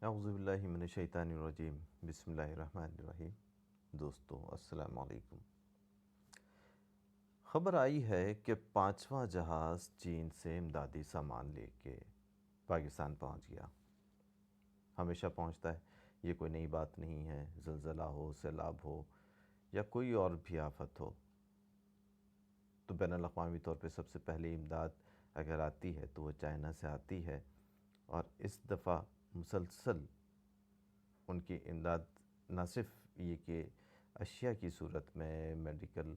اعوذ باللہ من الشیطان الرجیم، بسم اللہ الرحمن الرحیم۔ دوستو السلام علیکم۔ خبر آئی ہے کہ 5واں جہاز چین سے امدادی سامان لے کے پاکستان پہنچ گیا۔ ہمیشہ پہنچتا ہے، یہ کوئی نئی بات نہیں ہے۔ زلزلہ ہو، سیلاب ہو یا کوئی اور بھی آفت ہو تو بین الاقوامی طور پہ سب سے پہلے امداد اگر آتی ہے تو وہ چائنا سے آتی ہے، اور اس دفعہ مسلسل ان کی امداد نہ صرف یہ کہ اشیاء کی صورت میں، میڈیکل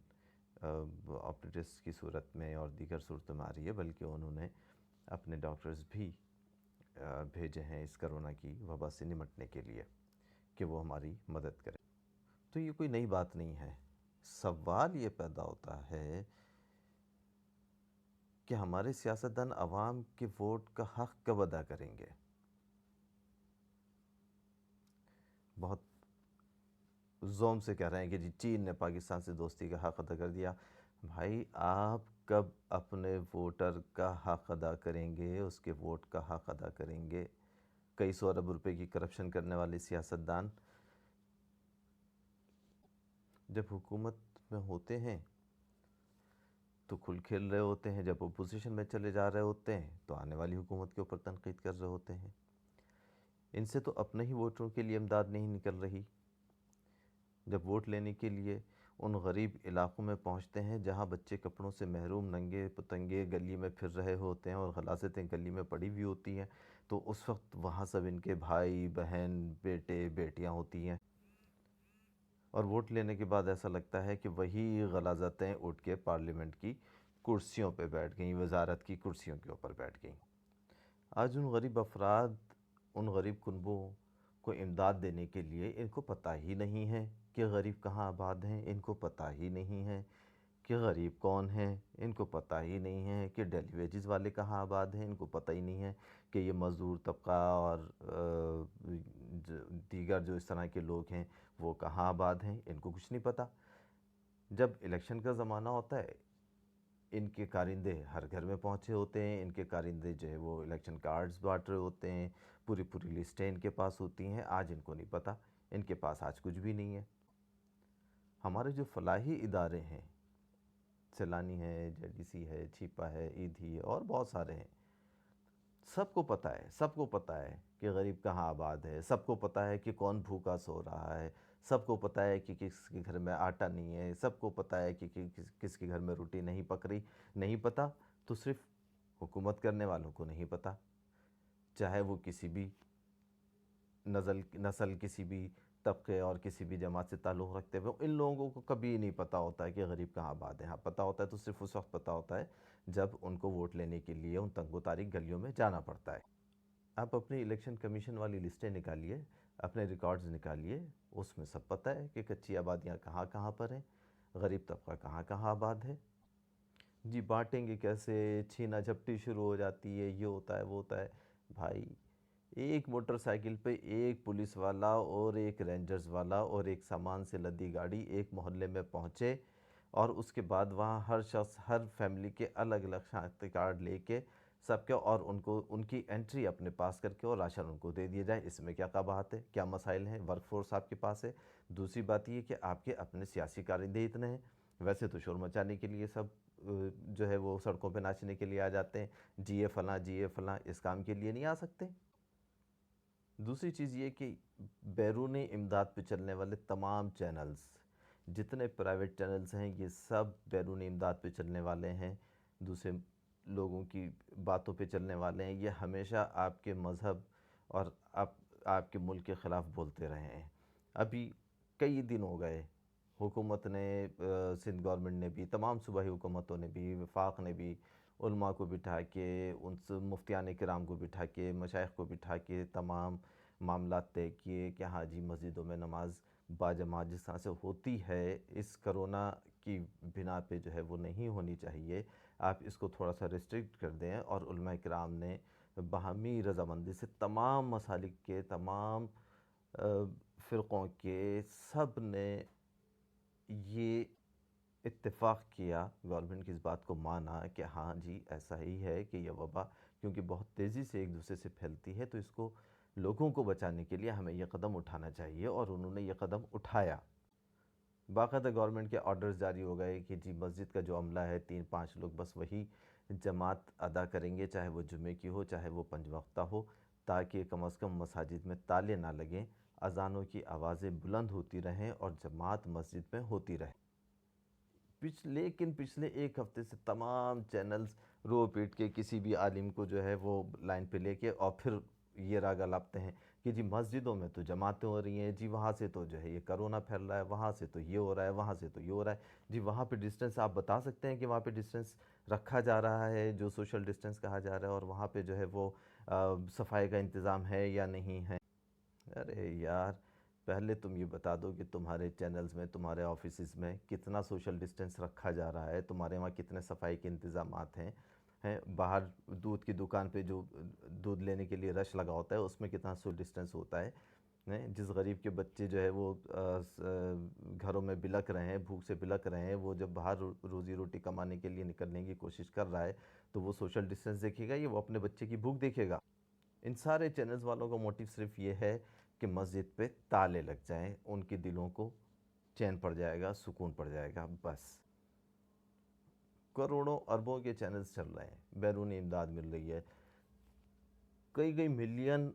آپریٹرس کی صورت میں اور دیگر صورتوں میں آ رہی ہے، بلکہ انہوں نے اپنے ڈاکٹرز بھی بھیجے ہیں اس کرونا کی وبا سے نمٹنے کے لیے کہ وہ ہماری مدد کریں۔ تو یہ کوئی نئی بات نہیں ہے۔ سوال یہ پیدا ہوتا ہے کہ ہمارے سیاستدان عوام کے ووٹ کا حق کب ادا کریں گے؟ بہت زوم سے کہہ رہے ہیں کہ جی چین نے پاکستان سے دوستی کا حق ادا کر دیا۔ بھائی آپ کب اپنے ووٹر کا حق ادا کریں گے، اس کے ووٹ کا حق ادا کریں گے؟ کئی سو ارب روپے کی کرپشن کرنے والے سیاستدان جب حکومت میں ہوتے ہیں تو کھل کھیل رہے ہوتے ہیں، جب اپوزیشن میں چلے جا رہے ہوتے ہیں تو آنے والی حکومت کے اوپر تنقید کر رہے ہوتے ہیں۔ ان سے تو اپنے ہی ووٹروں کے لیے امداد نہیں نکل رہی۔ جب ووٹ لینے کے لیے ان غریب علاقوں میں پہنچتے ہیں جہاں بچے کپڑوں سے محروم ننگے پتنگے گلی میں پھر رہے ہوتے ہیں اور غلاظتیں گلی میں پڑی ہوئی ہوتی ہیں، تو اس وقت وہاں سب ان کے بھائی بہن بیٹے بیٹیاں ہوتی ہیں، اور ووٹ لینے کے بعد ایسا لگتا ہے کہ وہی غلاظتیں اٹھ کے پارلیمنٹ کی کرسیوں پہ بیٹھ گئیں، وزارت کی کرسیوں کے اوپر بیٹھ گئیں۔ آج ان غریب افراد، ان غریب کنبوں کو امداد دینے کے لیے ان کو پتہ ہی نہیں ہے کہ غریب کہاں آباد ہیں، ان کو پتہ ہی نہیں ہے کہ غریب کون ہیں، ان کو پتہ ہی نہیں ہے کہ ڈیلی ویجز والے کہاں آباد ہیں، ان کو پتہ ہی نہیں ہے کہ یہ مزدور طبقہ اور دیگر جو اس طرح کے لوگ ہیں وہ کہاں آباد ہیں، ان کو کچھ نہیں پتہ۔ جب الیکشن کا زمانہ ہوتا ہے، ان کے کارندے ہر گھر میں پہنچے ہوتے ہیں، ان کے کارندے جو ہے وہ الیکشن کارڈز بانٹ رہے ہوتے ہیں، پوری پوری لسٹیں ان کے پاس ہوتی ہیں۔ آج ان کو نہیں پتہ، ان کے پاس آج کچھ بھی نہیں ہے۔ ہمارے جو فلاحی ادارے ہیں، سیلانی ہے، جے ڈی سی ہے، چھیپا ہے، ایدھی ہے اور بہت سارے ہیں، سب کو پتہ ہے، سب کو پتہ ہے کہ غریب کہاں آباد ہے، سب کو پتہ ہے کہ کون بھوکا سو رہا ہے، سب کو پتہ ہے کہ کس کے گھر میں آٹا نہیں ہے، سب کو پتہ ہے کہ کس کے گھر میں روٹی نہیں پک رہی۔ نہیں پتہ تو صرف حکومت کرنے والوں کو نہیں پتہ، چاہے وہ کسی بھی نسل، کسی بھی طبقے اور کسی بھی جماعت سے تعلق رکھتے ہوئے، ان لوگوں کو کبھی نہیں پتہ ہوتا ہے کہ غریب کہاں آباد ہے۔ ہاں پتہ ہوتا ہے تو صرف اس وقت پتہ ہوتا ہے جب ان کو ووٹ لینے کے لیے ان تنگ و تاریک گلیوں میں جانا پڑتا ہے۔ آپ اپنی الیکشن کمیشن والی لسٹیں نکالیے، اپنے ریکارڈز نکالیے، اس میں سب پتہ ہے کہ کچی آبادیاں کہاں کہاں پر ہیں، غریب طبقہ کہاں کہاں آباد ہے۔ جی بانٹیں گے کیسے، چھینا جھپٹی شروع ہو جاتی ہے، یہ ہوتا ہے وہ ہوتا ہے۔ بھائی ایک موٹر سائیکل پہ ایک پولیس والا اور ایک رینجرز والا اور ایک سامان سے لدی گاڑی ایک محلے میں پہنچے، اور اس کے بعد وہاں ہر شخص، ہر فیملی کے الگ الگ شناختی کارڈ لے کے سب کے، اور ان کو ان کی انٹری اپنے پاس کر کے اور راشن ان کو دے دیا جائے، اس میں کیا قباحت ہے، کیا مسائل ہیں؟ ورک فورس آپ کے پاس ہے۔ دوسری بات یہ کہ آپ کے اپنے سیاسی کارندے اتنے ہیں، ویسے تو شور مچانے کے لیے سب جو ہے وہ سڑکوں پہ ناچنے کے لیے آ جاتے ہیں، جی اے فلاں جی اے فلاں، اس کام کے لیے نہیں آ سکتے۔ دوسری چیز یہ کہ بیرونی امداد پہ چلنے والے تمام چینلز، جتنے پرائیویٹ چینلز ہیں، یہ سب بیرونی امداد پہ چلنے والے ہیں، دوسرے لوگوں کی باتوں پہ چلنے والے ہیں۔ یہ ہمیشہ آپ کے مذہب اور آپ کے ملک کے خلاف بولتے رہے ہیں۔ ابھی کئی دن ہو گئے، حکومت نے، سندھ گورنمنٹ نے بھی، تمام صوبائی حکومتوں نے بھی، وفاق نے بھی علماء کو بٹھا کے، ان سے مفتیان کرام کو بٹھا کے، مشائخ کو بٹھا کے تمام معاملات طے کیے کہ ہاں جی مسجدوں میں نماز باجماعت جس طرح سے ہوتی ہے اس کرونا کی بنا پہ جو ہے وہ نہیں ہونی چاہیے، آپ اس کو تھوڑا سا ریسٹرکٹ کر دیں۔ اور علماء کرام نے باہمی رضامندی سے تمام مسالک کے، تمام فرقوں کے، سب نے یہ اتفاق کیا، گورنمنٹ کی اس بات کو مانا کہ ہاں جی ایسا ہی ہے کہ یہ وبا کیونکہ بہت تیزی سے ایک دوسرے سے پھیلتی ہے، تو اس کو لوگوں کو بچانے کے لیے ہمیں یہ قدم اٹھانا چاہیے، اور انہوں نے یہ قدم اٹھایا۔ باقاعدہ گورنمنٹ کے آرڈرز جاری ہو گئے کہ جی مسجد کا جو عملہ ہے 3-5 لوگ بس وہی جماعت ادا کریں گے، چاہے وہ جمعے کی ہو چاہے وہ 5 وقتہ ہو، تاکہ کم از کم مساجد میں تالے نہ لگیں، اذانوں کی آوازیں بلند ہوتی رہیں اور جماعت مسجد میں ہوتی رہے۔ لیکن پچھلے ایک ہفتے سے تمام چینلز رو پیٹ کے کسی بھی عالم کو جو ہے وہ لائن پہ لے کے اور پھر یہ راگ الاپتے ہیں کہ جی مسجدوں میں تو جماعتیں ہو رہی ہیں، جی وہاں سے تو جو ہے یہ کرونا پھیل رہا ہے، وہاں سے تو یہ ہو رہا ہے، وہاں سے تو یہ ہو رہا ہے۔ جی وہاں پہ ڈسٹنس آپ بتا سکتے ہیں کہ وہاں پہ ڈسٹنس رکھا جا رہا ہے جو سوشل ڈسٹنس کہا جا رہا ہے، اور وہاں پہ جو ہے وہ صفائی کا انتظام ہے یا نہیں ہے؟ ارے یار، پہلے تم یہ بتا دو کہ تمہارے چینلز میں تمہارے آفیسز میں کتنا سوشل ڈسٹنس رکھا جا رہا ہے، تمہارے وہاں کتنے صفائی کے انتظامات ہیں باہر دودھ کی دکان پہ جو دودھ لینے کے لیے رش لگا ہوتا ہے اس میں کتنا سوشل ڈسٹنس ہوتا ہے، جس غریب کے بچے جو ہے وہ گھروں میں بلک رہے ہیں، بھوک سے بلک رہے ہیں، وہ جب باہر روزی روٹی کمانے کے لیے نکلنے کی کوشش کر رہا ہے تو وہ سوشل ڈسٹنس دیکھے گا یا وہ اپنے بچے کی بھوک دیکھے گا؟ ان سارے چینلز والوں کا موٹیو صرف یہ ہے کہ مسجد پہ تالے لگ جائیں، ان کے دلوں کو چین پڑ جائے گا، سکون پڑ جائے گا، بس۔ کروڑوں اربوں کے چینلز چل رہے ہیں، بیرونی امداد مل رہی ہے، کئی ملین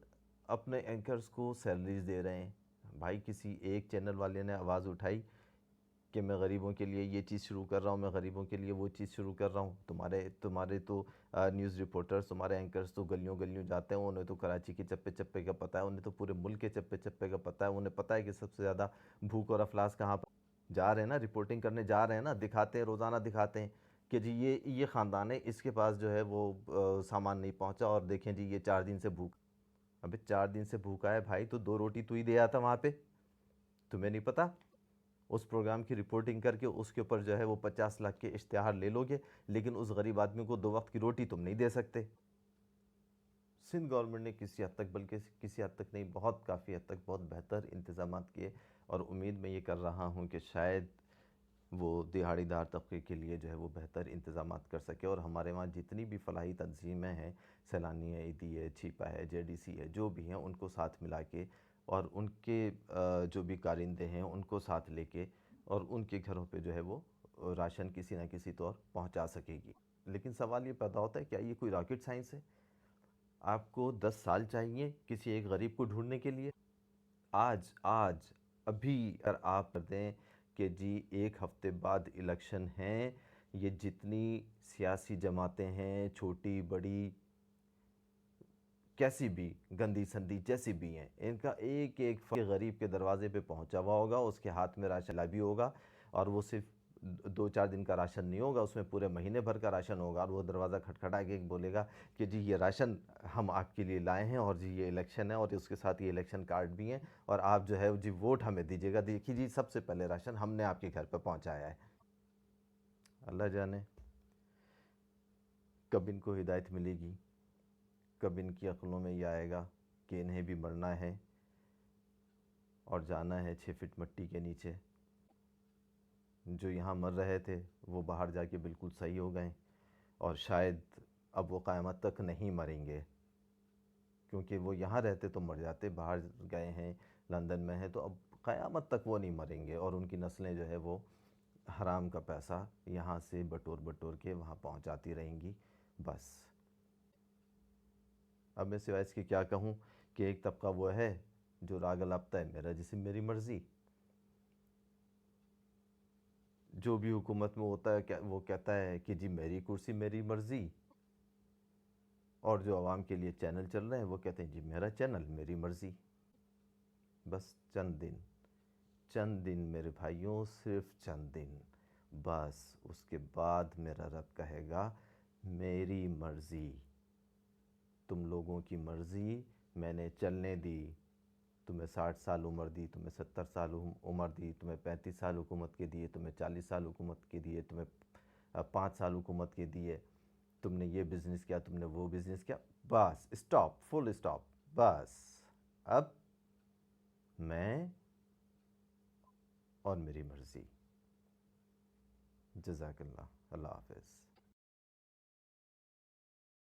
اپنے اینکرز کو سیلریز دے رہے ہیں۔ بھائی کسی ایک چینل والے نے آواز اٹھائی کہ میں غریبوں کے لیے یہ چیز شروع کر رہا ہوں، میں غریبوں کے لیے وہ چیز شروع کر رہا ہوں؟ تمہارے تو نیوز رپورٹرز، تمہارے اینکرز تو گلیوں گلیوں جاتے ہیں، انہیں تو کراچی کے چپے چپے کا پتہ ہے، انہیں تو پورے ملک کے چپے چپے کا پتہ ہے، انہیں پتہ ہے کہ سب سے زیادہ بھوک اور افلاس کہاں پر جا رہے ہیں نا، رپورٹنگ کرنے جا رہے ہیں نا، دکھاتے ہیں روزانہ، دکھاتے ہیں کہ جی یہ خاندان ہے، اس کے پاس جو ہے وہ سامان نہیں پہنچا، اور دیکھیں جی یہ 4 دن سے بھوک۔ ابے 4 دن سے بھوکا ہے بھائی تو 2 روٹی تو ہی دے آتا وہاں پہ، تمہیں نہیں پتہ؟ اس پروگرام کی رپورٹنگ کر کے اس کے اوپر جو ہے وہ 50 لاکھ کے اشتہار لے لو گے، لیکن اس غریب آدمی کو 2 وقت کی روٹی تم نہیں دے سکتے۔ سندھ گورنمنٹ نے کسی حد تک، بلکہ کسی حد تک نہیں، بہت کافی حد تک بہت بہتر انتظامات کیے، اور امید میں یہ کر رہا ہوں کہ شاید وہ دہاڑی دار طبقے کے لیے جو ہے وہ بہتر انتظامات کر سکے، اور ہمارے وہاں جتنی بھی فلاحی تنظیمیں ہیں، سیلانی ہے، ایدی ہے، چھیپا ہے، جے ڈی سی ہے، جو بھی ہیں ان کو ساتھ ملا کے، اور ان کے جو بھی کارندے ہیں ان کو ساتھ لے کے، اور ان کے گھروں پہ جو ہے وہ راشن کسی نہ کسی طور پہنچا سکے گی۔ لیکن سوال یہ پیدا ہوتا ہے، کیا یہ کوئی راکٹ سائنس ہے؟ آپ کو 10 سال چاہیے کسی ایک غریب کو ڈھونڈنے کے لیے؟ آج ابھی اگر آپ کر دیں کہ جی 1 ہفتے بعد الیکشن ہیں، یہ جتنی سیاسی جماعتیں ہیں، چھوٹی بڑی، کیسی بھی گندی سندی جیسی بھی ہیں، ان کا ایک ایک فرد غریب کے دروازے پہ پہنچا ہوا ہوگا، اس کے ہاتھ میں راشن لابی ہوگا، اور وہ صرف 2-4 دن کا راشن نہیں ہوگا، اس میں پورے مہینے بھر کا راشن ہوگا، اور وہ دروازہ کھٹکھٹا کے بولے گا کہ جی یہ راشن ہم آپ کے لیے لائے ہیں، اور جی یہ الیکشن ہے، اور اس کے ساتھ یہ الیکشن کارڈ بھی ہیں، اور آپ جو ہے جی ووٹ ہمیں دیجیے گا، دیکھیے جی سب سے پہلے راشن ہم نے آپ کے گھر پہ پہنچایا ہے۔ اللہ جانے کب ان کو ہدایت ملے گی، کب ان کی عقلوں میں یہ آئے گا کہ انہیں بھی مرنا ہے اور جانا ہے 6 فٹ مٹی کے نیچے۔ جو یہاں مر رہے تھے وہ باہر جا کے بالکل صحیح ہو گئے، اور شاید اب وہ قیامت تک نہیں مریں گے، کیونکہ وہ یہاں رہتے تو مر جاتے، باہر گئے ہیں، لندن میں ہیں، تو اب قیامت تک وہ نہیں مریں گے، اور ان کی نسلیں جو ہے وہ حرام کا پیسہ یہاں سے بٹور بٹور کے وہاں پہنچاتی رہیں گی، بس۔ اب میں سوائے اس کے کیا کہوں کہ ایک طبقہ وہ ہے جو راگ الاپتا ہے میرا جسم میری مرضی، جو بھی حکومت میں ہوتا ہے وہ کہتا ہے کہ جی میری کرسی میری مرضی، اور جو عوام کے لیے چینل چل رہے ہیں وہ کہتے ہیں جی میرا چینل میری مرضی۔ بس چند دن میرے بھائیوں، صرف چند دن، بس اس کے بعد میرا رب کہے گا میری مرضی، تم لوگوں کی مرضی میں نے چلنے دی، تمہیں 60 سال عمر دی، تمہیں 70 سال عمر دی، تمہیں 35 سال حکومت کے دیے، تمہیں 40 سال حکومت کے دیے، تمہیں 5 سال حکومت کے دیے، تم نے یہ بزنس کیا، تم نے وہ بزنس کیا، بس اسٹاپ، فل اسٹاپ، بس اب میں اور میری مرضی۔ جزاک اللہ، اللہ حافظ۔